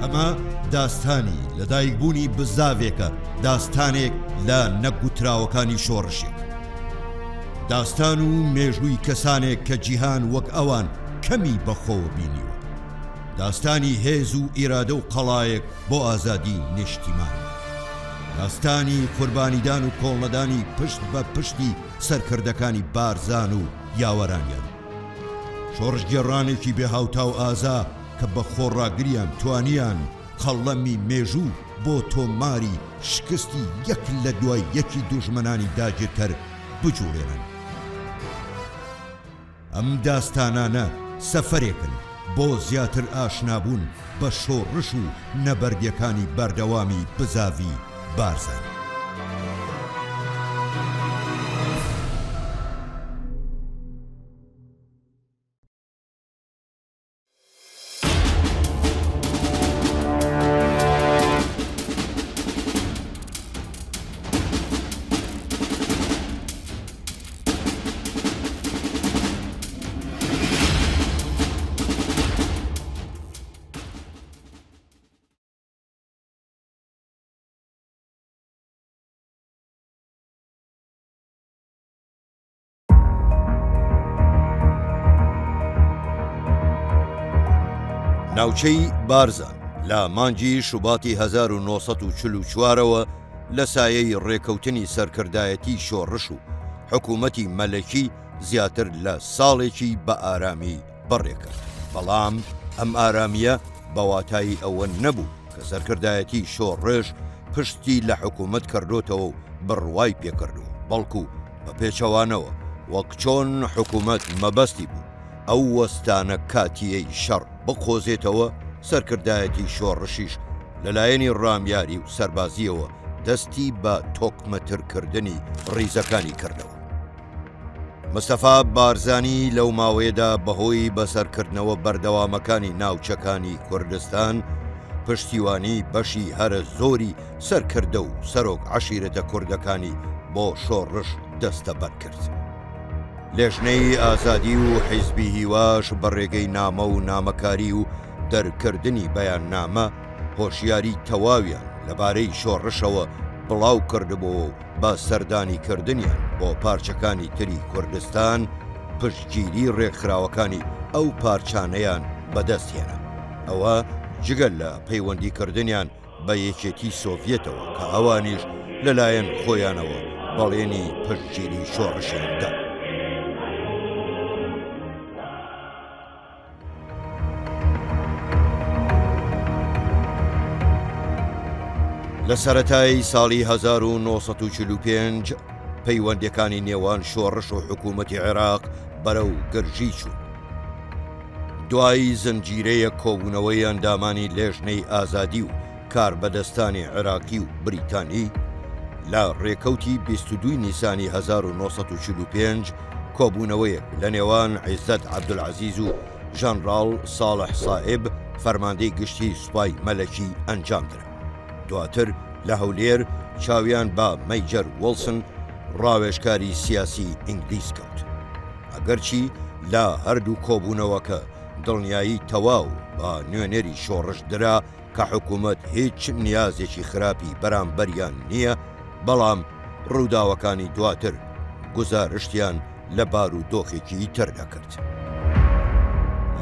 ئەمە داستانی لەدایکبوونی بزاوێکە، داستانێک لە نەگوتراوەکانی شۆڕشێک، داستان و مێژووی کەسانێک کە جیهان وەک ئەوان کەمی بەخۆوە بینیوە، داستانی هێز و ئیرادە و قەڵایەک بۆ ئازادی نیشتیمان، داستانی قوربانیدان و کۆڵنەدانی پشت بە پشتی سەرکردەکانی بارزان و یاوەرانیان، شۆڕشگێڕانێکی بێهاوتا و ئازا کە بە خۆڕاگریان توانیان قەڵەمی مێژوو بۆ تۆماری شکستی یەک لە دوای یەکی دوژمنانی داگیرکەر بجوڵێنن. ئەم داستانانە سەفەرێکن بۆ زیاتر ئاشنابوون بە شۆڕش و نەبەردیەکانی بەردەوامی بزاوی بارزان. ناوچەی بارزان لە مانگی شوباتی 1944ەوە لە سایەی ڕێکەوتنی سەرکردایەتی شۆڕش و حکوومەتی مەلەکی زیاتر لە ساڵێکی بە ئارامی بەڕێکرد. بەڵام ئەم ئارامیە بەواتای ئەوە نەبوو کە سەرکردایەتی شۆڕش پشتی لە حکوومەت کردوتەوە و بڕوای پێکردو، بەڵکو بە پێچەوانەوە وەک چۆن حکوومەت مەبەستی بوو ئەو وەستانە کاتیەی شەڕ بقۆزێتەوە، سەرکردایەتی شۆڕشیش لەلایەنی ڕامیاری و سەربازیەوە دەستی بە تۆکمەترکردنی ڕیزەکانی کردەوە. مستەفا بارزانی لەو ماوەیەدا بەهۆی بەسەرکردنەوە بەردەوامەکانی ناوچەکانی کوردستان پشتیوانی بەشی هەرە زۆری سەرکردە و سەرۆک عەشیرەتە کوردەکانی بۆ شۆڕش دەستەبەر کرد. لێژنەی ئازادی و حیزبی هیواش بە ڕێگەی نامە و نامەکاری و دەرکردنی بەیاننامە هۆشیاری تەواویان لەبارەی شۆڕشەوە بڵاو کردبوو و بە سەردانی کردنیان بۆ پارچەکانی تری کوردستان پشتگیری ڕێکخراوەکانی ئەو پارچانەیان بەدەستهێنا. ئەوە جگەل لە پەیوەندیکردنیان بە یەکێتی سۆڤیەتەوە کە ئەوانیش لەلایەن خۆیانەوە بەڵێنی پشتگیری شۆڕشیاندا. لە سەرەتای ساڵی 1945 پەیوەندیەکانی نێوان شۆڕش و حکوومەتی عێراق بەرەو گرژی چوون. دوای زنجیرەیە کۆبوونەوەی ئەندامانی لێژنەی ئازادی و کاربەدەستانی عێراقی و بریتانی لە ڕێکەوتی 22 نیسانی 1945 کۆبوونەوەیەک لە نێوان عیزەت عەبدولعەزیز و ژەنڕاڵ ساڵح سائب فەرماندەی گشتی سوپای مەلەکی ئەنجامدرا. دواتر لە هەولێر چاویان بە مەیجەر وڵسن ڕاوێژکاری سیاسی ئینگلیز کەوت. ئەگەرچی لە هەردوو کۆبوونەوەکە دڵنیایی تەواو بە نوێنەری شۆڕش درا کە حکوومەت هیچ نیازێکی خراپی بەرامبەریان نییە، بەڵام ڕووداوەکانی دواتر گزارشتیان لە بارودۆخێکی تر دەکرد.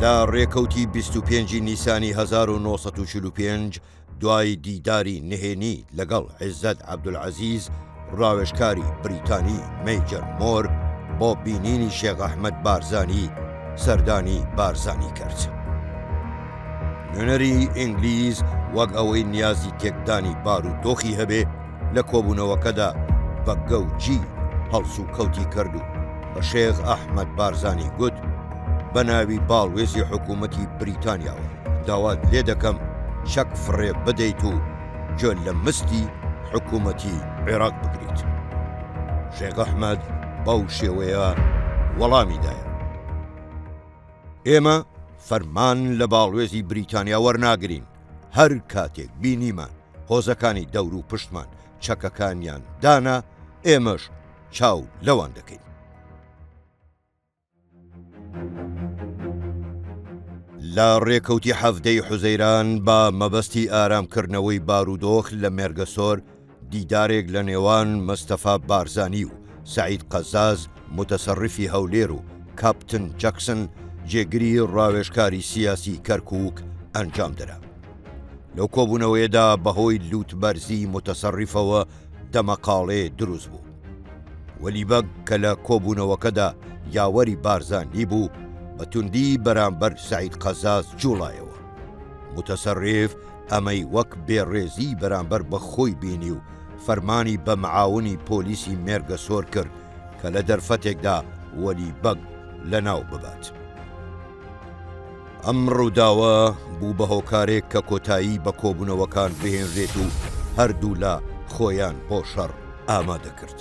لە ڕێکەوتی 25 نیسانی 1945 دوای دیداری نهێنی لەگەڵ عیزەت عەبدولعەزیز ڕاوێژکاری بریتانی مەیجەر مۆر بۆ بینینی شێخ ئەحمەد بارزانی سەردانی بارزانی کرد. نوێنەری ئینگلیز وەک ئەوەی نیازی تێکدانی بارودۆخی هەبێ لە کۆبوونەوەکەدا بە گەوجی هەڵس و کەوتی کرد و بە شێخ ئەحمەد بارزانی گوت بە ناوی باڵوێزی حکوومەتی بریتانیاوە داوات لێ دەکەم چەک فڕێ بدەیت و گوێ لە مستی حکوومەتی عێراق بگریت. شێخ ئەحمەد بەو شێوەیە وەڵامی دایە: ئێمە فەرمان لە باڵوێزی بریتانیا وەرناگرین، هەر کاتێک بینیمان هۆزەکانی دەور و پشتمان چەکەکانیان دانا ئێمەش چاو لەوان دەکەین. لە ڕێکەوتی هەفتەی حوزەیران بە مەبەستی ئارامکردنەوەی بارودۆخ لە مێرگەسۆر دیدارێک لە نێوان مەستەفا بارزانی و سعید قەزاز متەسەڕفی هەولێر و کاپتن جەکسن جێگری ڕاوێژکاری سیاسی کەرکووک ئەنجام درا. لەو کۆبوونەوەیەدا بەهۆی لووتبەرزی متەسەڕفەوە دەمەقاڵێ دروست بوو. وەلیبەگ کە لە کۆبوونەوەکەدا یاوەری بارزانی بوو بەتوندی بەرامبەر سعید قەزاز جوڵایەوە. متەسەڕف ئەمەی وەک بێڕێزی بەرامبەر بە خۆی بینی و فەرمانی بە معاونی پۆلیسی مێرگەسۆر کرد کە لە دەرفەتێکدا وەلیبەگ لەناو ببات. ئەم ڕووداوە بوو بە هۆکارێک کە کۆتایی بە کۆبوونەوەکان بهێنرێت و هەردوو لە خۆیان بۆ شەڕ ئامادە کرد.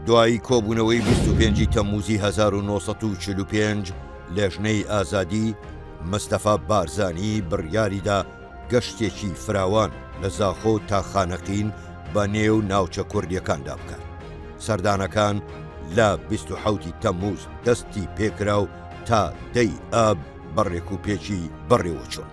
دوای کۆبوونەوەی 25 تەمموزی 1945 لێژنەی ئازادی مەستەفا بارزانی بڕیاریدا گەشتێکی فراوان لە زاخۆ تا خانەقین بە نێو ناوچە کوردیەکاندا بکات. سەردانەکان لە 27 تەمموز دەستی پێکرا و تا 10 ئاب بەڕێک و پێکی بەڕێوە چوون.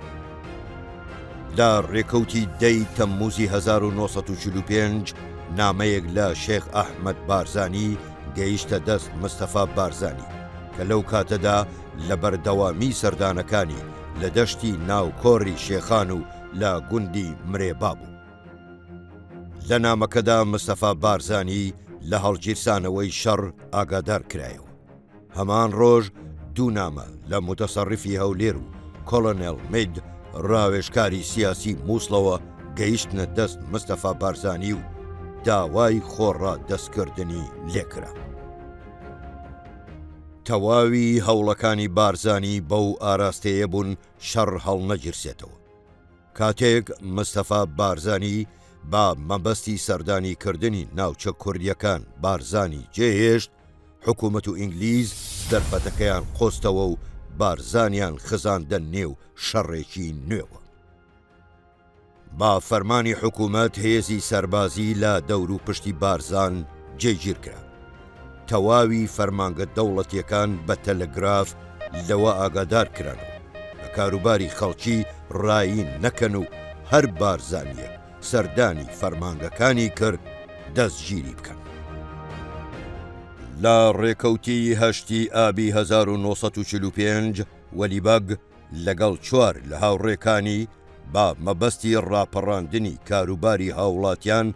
لە ڕێکەوتی 10 تەمموزی 1945 نامەیەک لە شێخ ئەحمەد بارزانی گەیشتە دەست مەستەفا بارزانی کە لەو کاتەدا لە بەردەوامی سەردانەکانی لە دەشتی ناو کۆڕی شێخان و لە گوندی مرێبا بوو. لە نامەکەدا مەستەفا بارزانی لە هەڵگیرسانەوەی شەڕ ئاگادار کرایەوە. هەمان ڕۆژ دوو نامە لە متەسەڕفی هەولێر و کۆڵۆنێل مید ڕاوێژکاری سیاسی مووسڵەوە گەیشتنە دەست مەستەفا بارزانی و داوای خۆڕا دەستکردنی لێکرا. تەواوی هەوڵەکانی بارزانی بەو ئاراستەیە بوون شەڕ هەڵنەگیرسێتەوە. کاتێک مەستەفا بارزانی با مەبەستی سەردانیکردنی ناوچە کوردیەکان بارزانی جێهێشت، حکوومەت و ئینگلیز دەرفەتەکەیان قۆستەوە و بارزانیان خزاندە نێو شەڕێکی نوێوە. با فەرمانی حکوومەت هێزی سەربازی لە دەور و پشتی بارزان جێگیر کرا. تەواوی فەرمانگە دەوڵەتیەکان بە تەلەگراف لەوە ئاگادار کرانەوە کە کاروباری خەڵکی ڕایین نەکەن و هەر بارزانیە سەردانی فەرمانگەکانی کرد دەستگیری بکەن. لە ڕێکەوتی 8 ئابی 1945 وەلیبەگ لەگەڵ 4 لە هاوڕێکانی با مەبەستی ڕاپەڕاندنی کاروباری هاوڵاتیان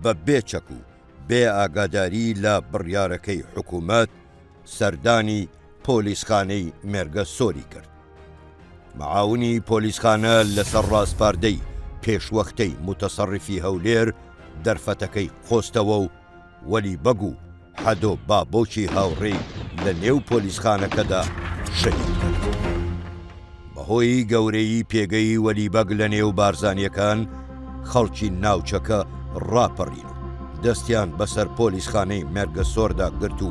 بە بێچەک و بێ ئاگاداری لە بڕیارەکەی حکوومەت سەردانی پۆلیسخانەی مێرگەسۆری کرد. معاونی پۆلیسخانە لەسەر ڕاستپاردەی پێشوەختەی متەسەڕفی هەولێر دەرفەتەکەی خۆستەوە و وەلیبەگ و حەدۆ بابۆکی هاوڕێی لە نێو پۆلیسخانەکەدا شەهید کرد. بەهۆی گەورەی پێگەی وەلیبەگ لە نێو بارزانیەکان خەڵکی ناوچەکە ڕاپەڕین و دەستیان بەسەر پۆلیسخانەی مێرگەسۆردا گرت و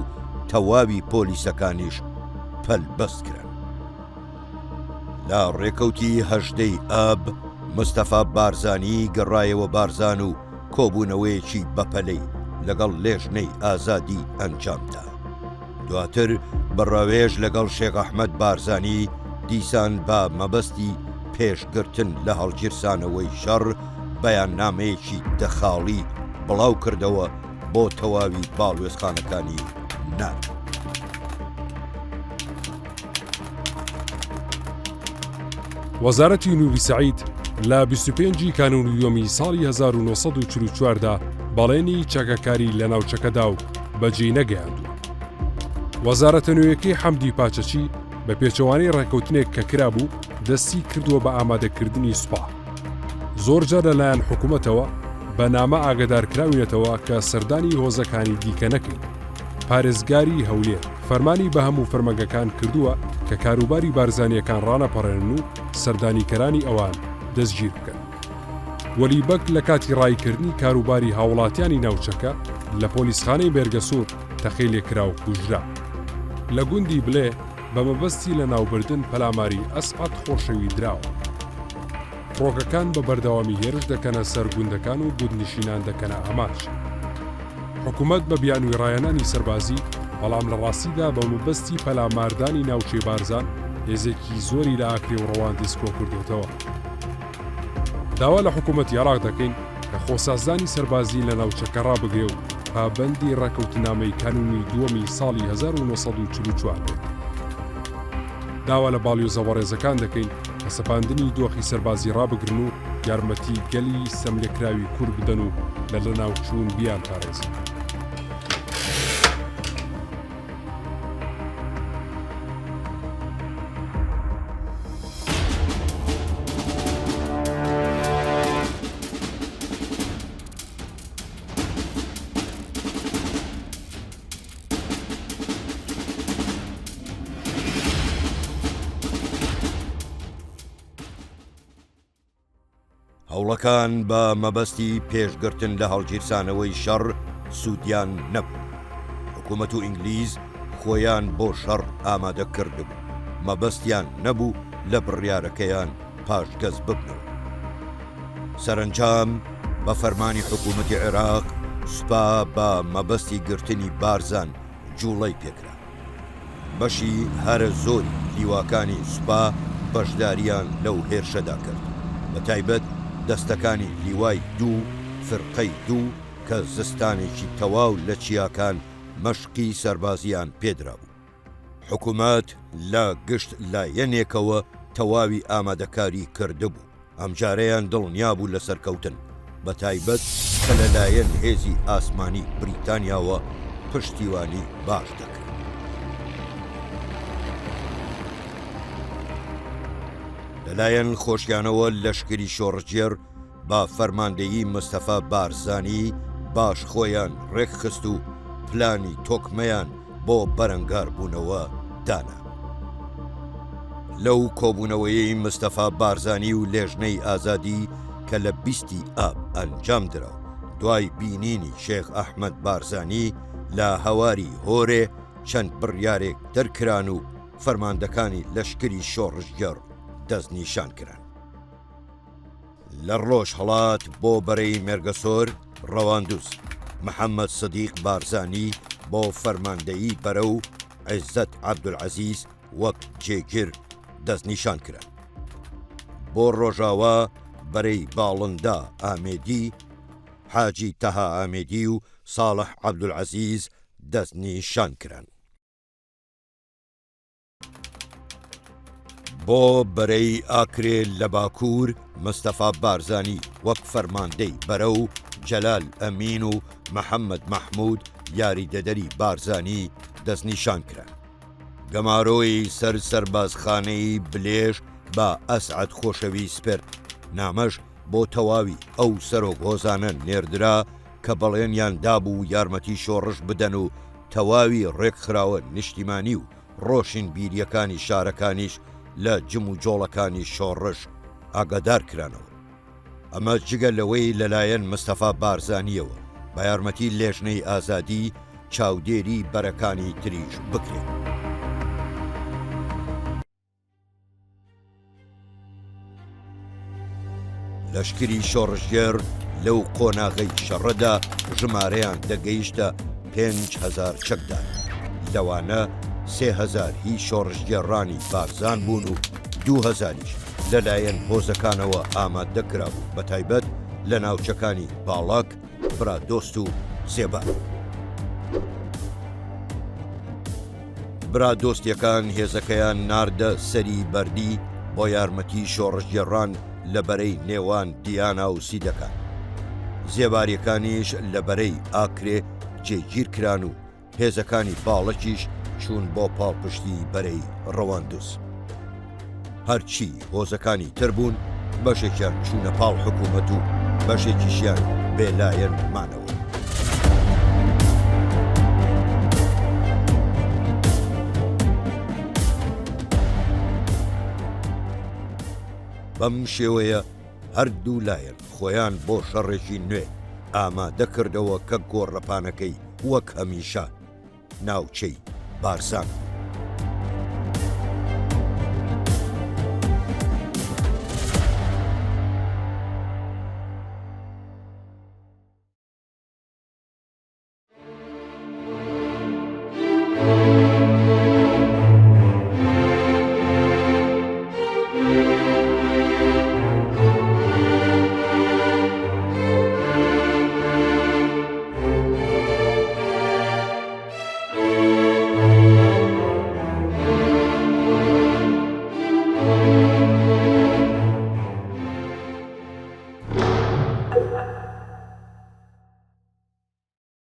تەواوی پۆلیسەکانیش پەلبەست کران. لە ڕێکەوتی 8 ئاب مەستەفا بارزانی گەڕایەوە بارزان و کۆبوونەوەیەکی بەپەلەی لەگەڵ لێژنەی ئازادی ئەنجامدا. دواتر بەڕاوێژ لەگەڵ شێخ ئەحمەد بارزانی دیسان بە مەبەستی پێشگرتن لە هەڵگیرسانەوەی شەڕ بەیاننامەیەکی دەخاڵی بڵاو کردەوە بۆ تەواوی باڵوێزخانەکانی نان. وەزارەتی نووری سەعید لە 25 کانون یۆمی ساڵی 1944دا بەڵێنی چەکەکاری لە ناوچەکەدا و بەجێ نەگەیاندووە. وەزارەتە نوێیەکەی حەمدی پاچەچی بە پێچەوانەی ڕێکەوتنێک کە کرابوو دەستی کردووە بە ئامادەکردنی سوپا. زۆرجار لەلایەن حکوومەتەوە بە نامە ئاگادارکراوینەتەوە کە سەردانی هۆزەکانی دیکە نەکەین. پارێزگاری هەولێر فەرمانی بە هەموو فەرمەنگەکان کردووە کە کاروباری بارزانیەکان ڕانەپەڕێنن و سەردانیکەرانی ئەوان دەستگیر بکەن. وەلیبەگ لە کاتی ڕایکردنی کاروباری هاوڵاتیانی ناوچەکە لە پۆلیسخانەی بێرگەسوور تەخێ لێکرا و کوژرا. لە گوندی بڵێ بە مەبەستی لە ناوبردن پەلاماری ئەسعەد خۆشەوی دراوە. فڕۆکەکان بە بەردەوامی هێرش دەکەنە سەر گوندەکان و گوندنشینان دەکەنە ئاماژ. حکوومەت بە بیانووی ڕایەنانی سەربازی بەڵام لە ڕاستیدا بە مەبەستی پەلاماردانی ناوچەی بارزان هێزێکی زۆری لە ئاکری و ڕەواندیس کۆ کردوتەوە. داوا لە حکوومەتی عێراق دەکەین کە خۆسازدانی سەربازی لە ناوچەکە ڕابگرێ و پابەندی ڕێکەوتنامەی کانونی دووەمی ساڵی 1944 بێت. داوا لە باڵیۆزەوە ڕێزەکان دەکەین کە سەپاندنی دۆخی سەربازی ڕابگرن و یارمەتی گەلی سەملێکراوی کورد بدەن و لە لەناوچوون بیان پارێزن. هەوڵەکان بە مەبەستی پێشگرتن لە هەڵگیرسانەوەی شەڕ سوودیان نەبوو. حکوومەت و ئینگلیز خۆیان بۆ شەڕ ئامادە کردبوو، مەبەستیان نەبوو لە بڕیارەکەیان پاشگەز ببنەوە. سەرنجام بە فەرمانی حکوومەتی عێراق سوپا بە مەبەستی گرتنی بارزان جوڵەی پێکرا. بەشی هەرە زۆری لیواکانی سوپا بەشداریان لەو هێرشەدا کرد، بە تایبەت دەستەکانی لیوای دوو فرقەی دوو کە زستانێکی تەواو لە چیاکان مەشقی سەربازیان پێدرا بوو. حکوومەت لە گشت لایەنێکەوە تەواوی ئامادەکاری کردبوو. ئەمجارەیان دڵنیا بوو لە سەرکەوتن، بە تایبەت کە لەلایەن هێزی ئاسمانی بریتانیاوە پشتیوانی باش دەکرد. لەلایەن خۆشیانەوە لەشکری شۆڕجێر با فەرماندەیی مستەفا بارزانی باش خۆیان ڕێکخست و پلانی تۆکمەیان بۆ بەرەنگار بوونەوە دانا. لەو کۆبوونەوەیەی مستەفا بارزانی و لێژنەی ئازادی کە لە 20 ئاب ئەنجام درا دوای بینینی شێخ ئەحمەد بارزانی لە هەواری هۆرێ چەند بڕیارێک دەرکران و فەرماندەکانی لەشکری شۆڕژگەر دەستنیشان کران. لە ڕۆژ هەڵات بۆ بەرەی مێرگەسۆر ڕەواندوس محەممەد سدیق بارزانی بۆ فەرماندەیی بەرە و عیزەت عەبدولعەزیز وەک جێگیر دەستنیشان کران. بۆ ڕۆژاوا بەرەی باڵندا ئامێدی، حاجی تەها ئامێدی و ساڵح عەبدولعەزیز دەستنیشان کران. بۆ بەرەی ئاکرێ لە باکوور مستەفا بارزانی وەک فەرماندەی بەرە و جەلال ئەمین و محەممەد مەحموود یاریدەدەری بارزانی دەستنیشان کران. گەمارۆی سەر سەربازخانەی بلێژ بە ئەسعەد خۆشەوی سپرد نامەش بۆ تەواوی ئەو سەرۆک هۆزانە نێردرا کە بەڵێنیان دابوو یارمەتی شۆڕش بدەن و تەواوی ڕێکخراوە نیشتیمانی و ڕۆشن بیریەکانی شارەکانیش لە جم و جۆڵەکانی شۆڕش ئاگادار کرانەوە. ئەمە جگە لەوەی لەلایەن مستەفا بارزانیەوە بە یارمەتی لێژنەی ئازادی چاودێری بەرەکانی تریش بکرێت. لەشکری شۆڕژگەر لەو قۆناغەی شەڕەدا ژمارەیان دەگەیشتە 5,000 چەکدار. لەوانە 3,000 هی شۆڕژگێڕانی بارزان بوون و 2,000یش لەلایەن هۆزەکانەوە ئامادەکرا بوو، بە تایبەت لە ناوچەکانی باڵاک، برادۆست و سێبار. برادۆستیەکان هێزەکەیان ناردە سەری بەردی بۆ یارمەتی شۆڕژگێڕان لە بەرەی نێوان دیانا و سیدەکان. زێباریەکانیش لە بەرەی ئاکرێ جێگیر کران و هێزەکانی باڵەکیش چوون بۆ پاڵپشتی بەرەی ڕەواندوس. هەرچی هۆزەکانی تر بوون بەشێکیان چوونە پاڵ حکوومەت و بەشێکیشیان بێلایەن مانەوە. بەم شێوەیە هەردوو لایەن خۆیان بۆ شەڕێکی نوێ ئامادەکردەوە کە گۆڕەپانەکەی وەک هەمیشە ناوچەی بارزان.